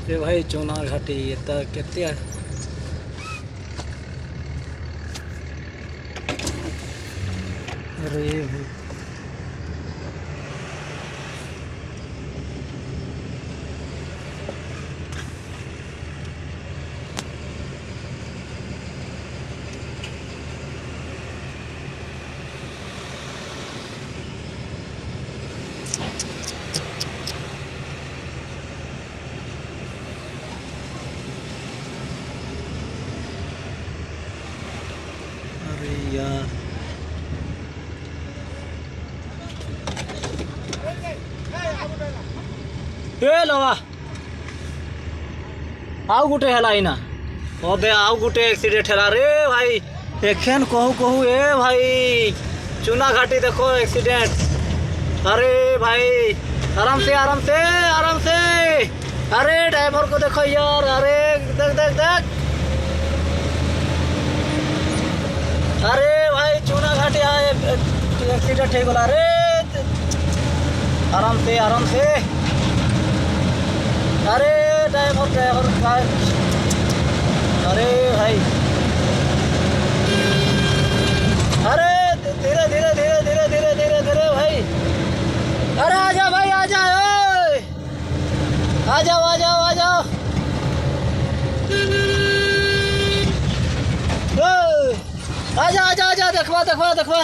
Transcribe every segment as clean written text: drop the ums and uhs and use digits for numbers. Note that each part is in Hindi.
ये भाई चूना घाटी ये केते अरे यार लवा आउ गुटे है इना अबे आउ गुटे एक्सीडेंट है रे भाई एखेन कहू कहू ए भाई चूना घाटी देखो एक्सीडेंट। अरे भाई आराम से आराम से आराम से। अरे ड्राइवर को देखो यार। अरे देख देख देख। अरे भाई चूना घाटी आए एक्सीडेंट है बोला रे। आराम से आराम से। अरे ड्राइवर ड्राइवर का। अरे भाई अरे धीरे धीरे धीरे धीरे धीरे धीरे धीरे भाई। अरे आजा भाई आजा आ जाओ आ जाओ आ जाओ। आजा आजा आजा देखवा देखवा देखवा।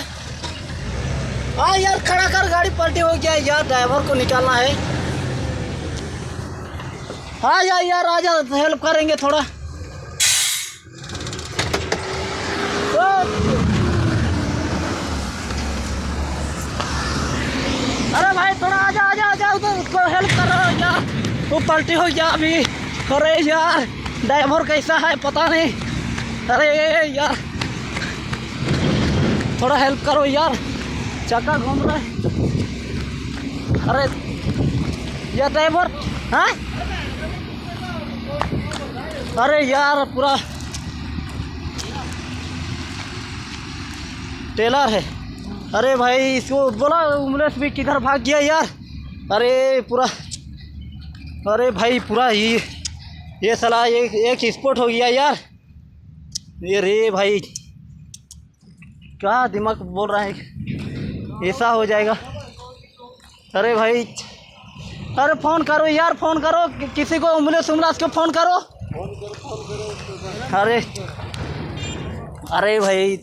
हाँ यार खड़ा कर गाड़ी पलटी हो गया यार ड्राइवर को निकालना है। आ जा यार आजा हेल्प करेंगे थोड़ा। अरे भाई थोड़ा आजा आजा आजा उधर उसको हेल्प कर रहा हो यार। वो पलटी हो गया अभी। अरे यार ड्राइवर कैसा है पता नहीं। अरे यार थोड़ा हेल्प करो यार चक्का घूम रहा है। अरे यार ड्राइवर हाँ। अरे यार पूरा टेलर है। अरे भाई इसको बोला एम्बुलेंस भी किधर भाग गया यार। अरे पूरा अरे भाई पूरा ये साला एक स्पॉट हो गया यार। ये रे भाई क्या दिमाग बोल रहा है ऐसा हो जाएगा। अरे भाई अरे फ़ोन करो यार फ़ोन करो किसी को एम्बुलेंस को फ़ोन करो। अरे अरे भाई